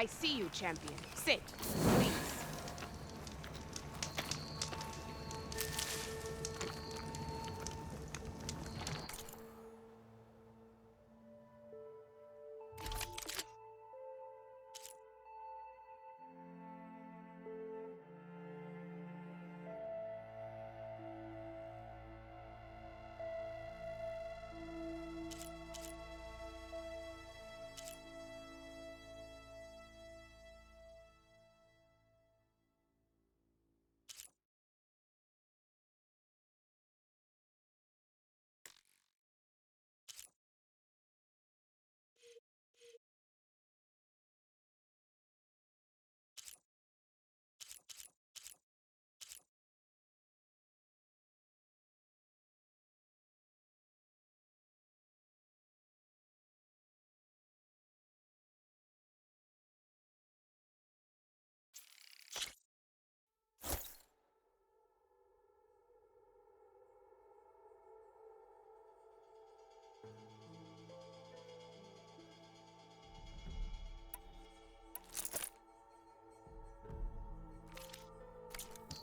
I see you, champion. Sit, please.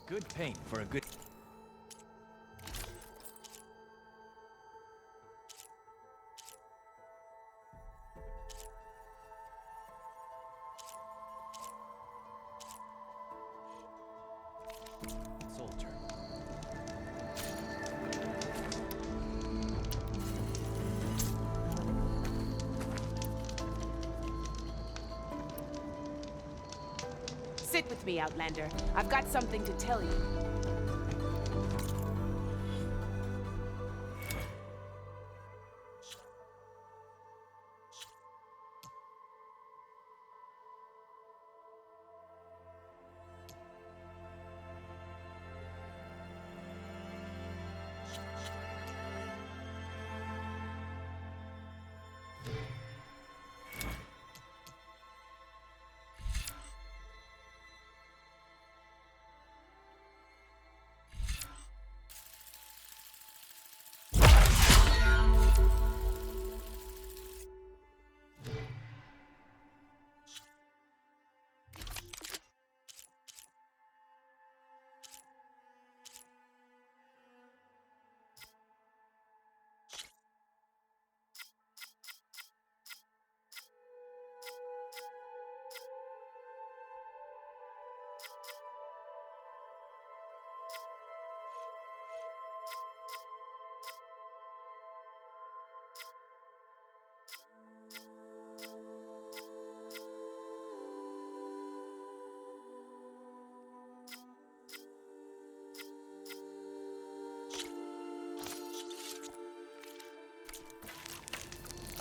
Good paint for a good... soldier. Sit with me, Outlander. I've got something to tell you.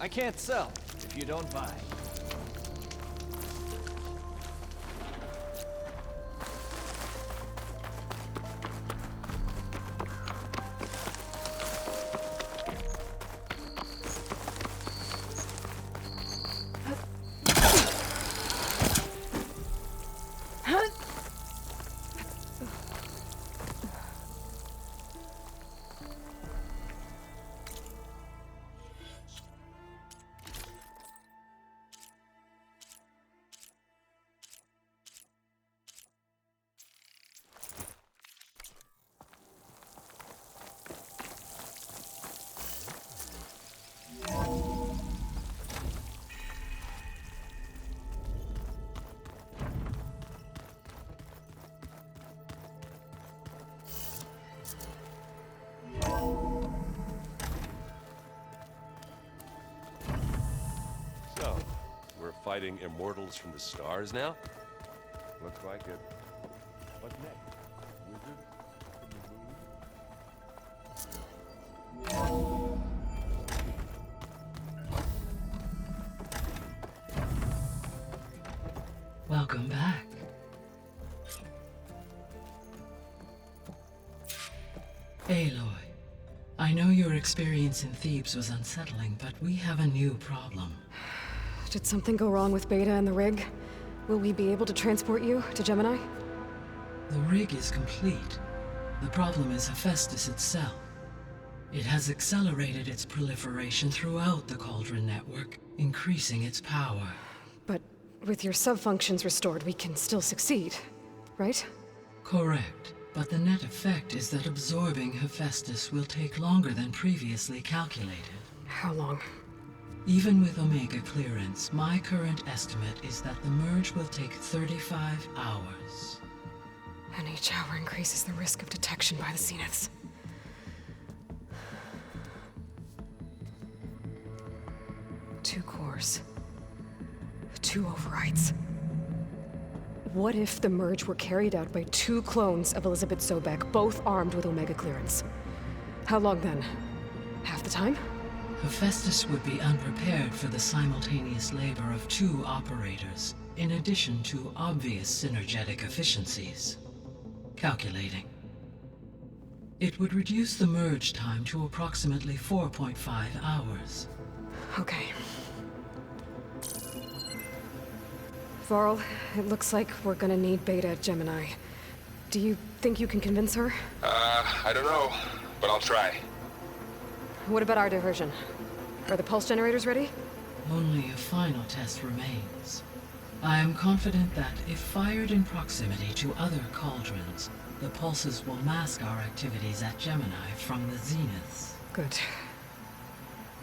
I can't sell if you don't buy. So, we're fighting immortals from the stars now? Looks like it. What next? Wizards from the moon? Welcome back. Aloy, I know your experience in Thebes was unsettling, but we have a new problem. Did something go wrong with Beta and the rig? Will we be able to transport you to Gemini? The rig is complete. The problem is Hephaestus itself. It has accelerated its proliferation throughout the Cauldron network, increasing its power. But with your sub-functions restored, we can still succeed, right? Correct. But the net effect is that absorbing Hephaestus will take longer than previously calculated. How long? Even with Omega clearance, my current estimate is that the merge will take 35 hours. And each hour increases the risk of detection by the Zeniths. Two cores. Two overrides. What if the merge were carried out by two clones of Elizabeth Sobek, both armed with Omega clearance? How long then? Half the time? Hephaestus would be unprepared for the simultaneous labor of two operators, in addition to obvious synergetic efficiencies. Calculating. It would reduce the merge time to approximately 4.5 hours. Okay. Varl, it looks like we're gonna need Beta at Gemini. Do you think you can convince her? I don't know, but I'll try. What about our diversion? Are the pulse generators ready? Only a final test remains. I am confident that, if fired in proximity to other cauldrons, the pulses will mask our activities at Gemini from the Zeniths. Good.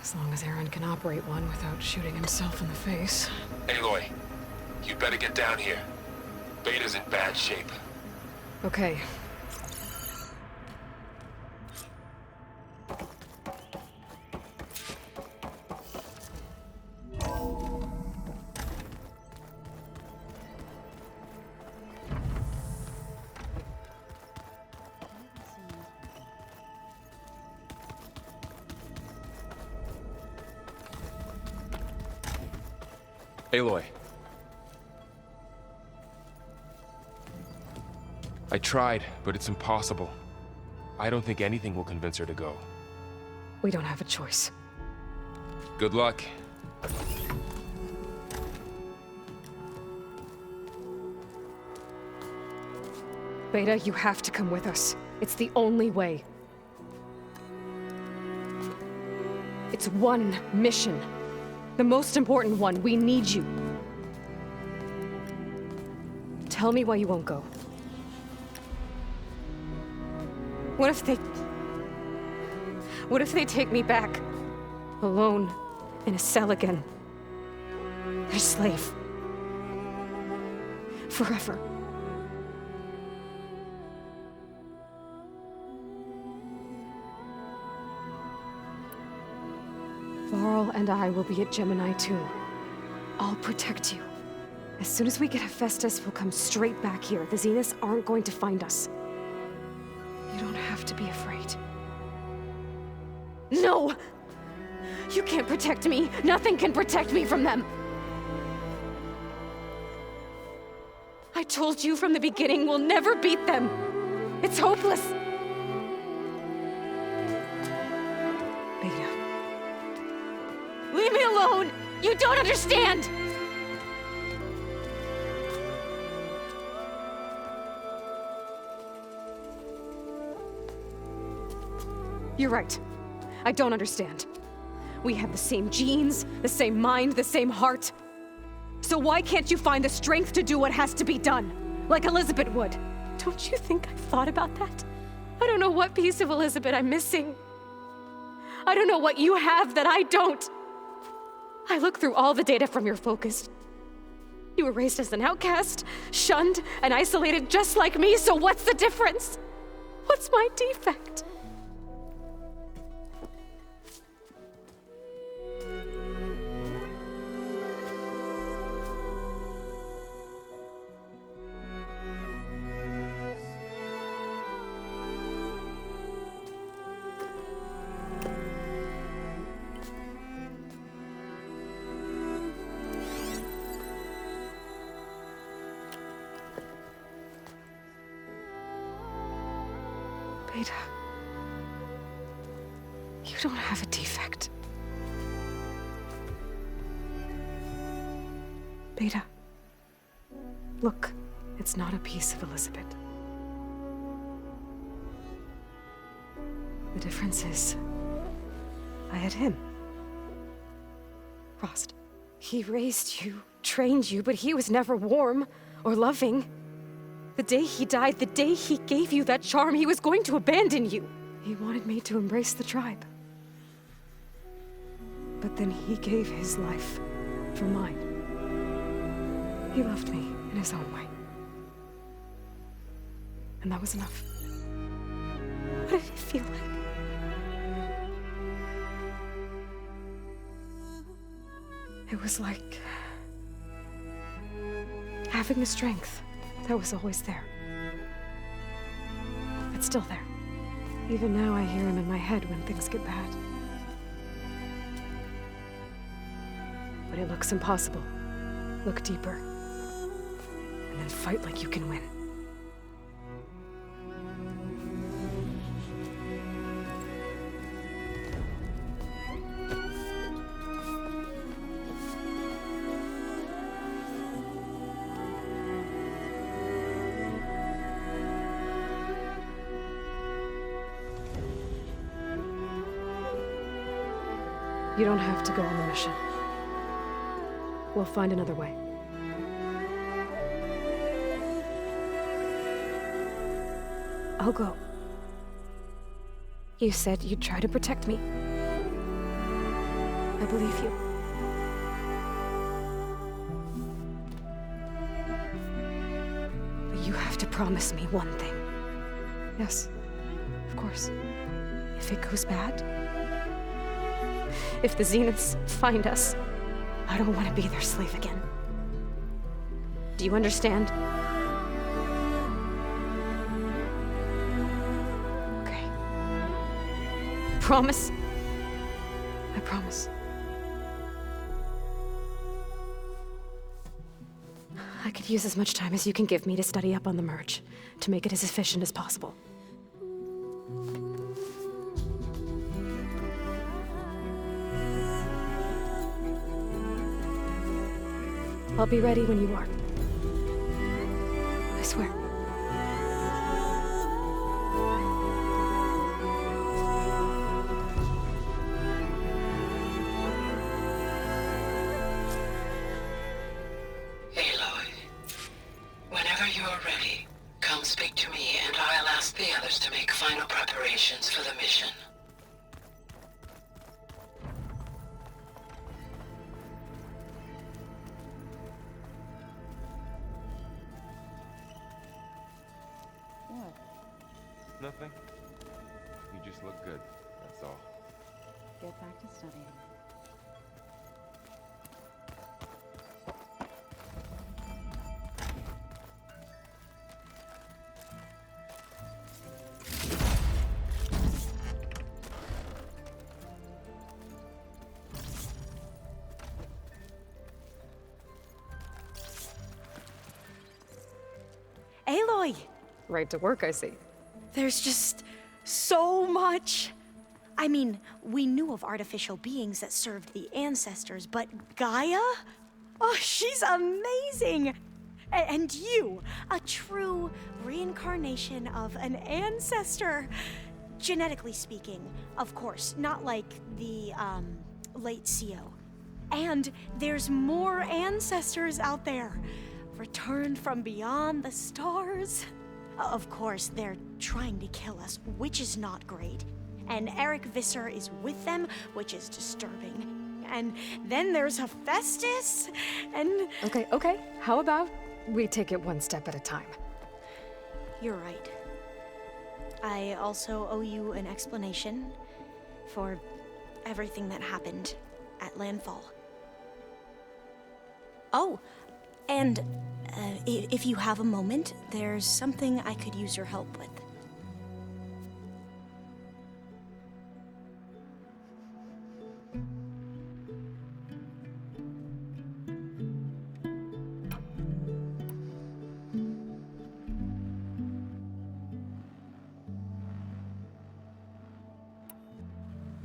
As long as Aaron can operate one without shooting himself in the face. Aloy, you better get down here. Beta's in bad shape. Okay. Aloy. I tried, but it's impossible. I don't think anything will convince her to go. We don't have a choice. Good luck. Beta, you have to come with us. It's the only way. It's one mission. The most important one. We need you. Tell me why you won't go. What if they take me back? Alone, in a cell again. Their slave. Forever. Varl and I will be at Gemini too. I'll protect you. As soon as we get Hephaestus, we'll come straight back here. The Zeniths aren't going to find us. You don't have to be afraid. No! You can't protect me. Nothing can protect me from them. I told you from the beginning, we'll never beat them. It's hopeless. Beta. Leave me alone! You don't understand! You're right. I don't understand. We have the same genes, the same mind, the same heart. So why can't you find the strength to do what has to be done? Like Elizabeth would. Don't you think I've thought about that? I don't know what piece of Elizabeth I'm missing. I don't know what you have that I don't. I look through all the data from your focus. You were raised as an outcast, shunned, and isolated just like me, so what's the difference? What's my defect? Beta, you don't have a defect. Beta, look, it's not a piece of Elizabeth. The difference is, I had him. Frost. He raised you trained you, but he was never warm or loving. The day he died, the day he gave you that charm, he was going to abandon you. He wanted me to embrace the tribe. But then he gave his life for mine. He loved me in his own way. And that was enough. What did it feel like? It was like having the strength that was always there. It's still there. Even now I hear him in my head when things get bad. But it looks impossible. Look deeper. And then fight like you can win. You don't have to go on the mission. We'll find another way. I'll go. You said you'd try to protect me. I believe you. But you have to promise me one thing. Yes, of course. If it goes bad, if the Zeniths find us, I don't want to be their slave again. Do you understand? Okay. Promise? I promise. I could use as much time as you can give me to study up on the merge, to make it as efficient as possible. I'll be ready when you are. I swear. Aloy, whenever you are ready, come speak to me and I'll ask the others to make final preparations for the mission. Nothing. You just look good, that's all. Get back to studying. Aloy! Right to work, I see. There's just so much. I mean, we knew of artificial beings that served the ancestors, but Gaia? Oh, she's amazing! And you, a true reincarnation of an ancestor. Genetically speaking, of course, not like the, late CO. And there's more ancestors out there, returned from beyond the stars. Of course, they're trying to kill us, which is not great. And Eric Visser is with them, which is disturbing. And then there's Hephaestus, and... Okay. How about we take it one step at a time? You're right. I also owe you an explanation for everything that happened at Landfall. Oh, and if you have a moment, there's something I could use your help with.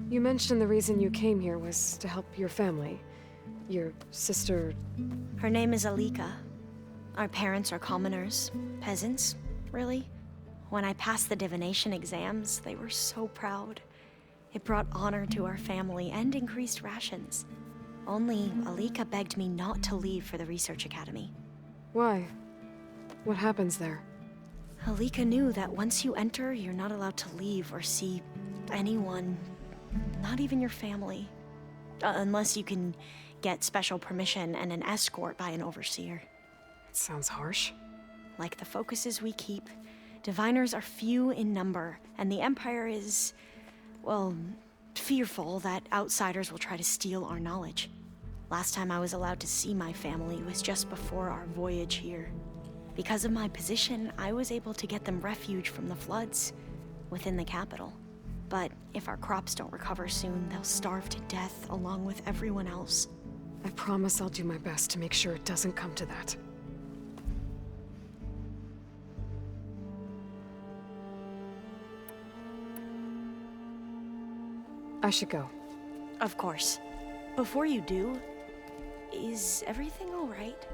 You mentioned the reason you came here was to help your family. Your sister... Her name is Alika. Our parents are commoners, peasants, really. When I passed the divination exams, they were so proud. It brought honor to our family and increased rations. Only Alika begged me not to leave for the Research Academy. Why? What happens there? Alika knew that once you enter, you're not allowed to leave or see anyone, not even your family. Unless you can get special permission and an escort by an overseer. It sounds harsh. Like the focuses we keep, diviners are few in number, and the Empire is, well, fearful that outsiders will try to steal our knowledge. Last time I was allowed to see my family was just before our voyage here. Because of my position, I was able to get them refuge from the floods within the capital. But if our crops don't recover soon, they'll starve to death along with everyone else. I promise I'll do my best to make sure it doesn't come to that. I should go. Of course. Before you do, is everything all right?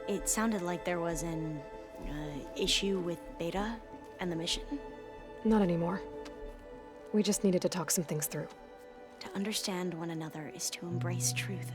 It sounded like there was an issue with Beta and the mission. Not anymore. We just needed to talk some things through. To understand one another is to embrace truth.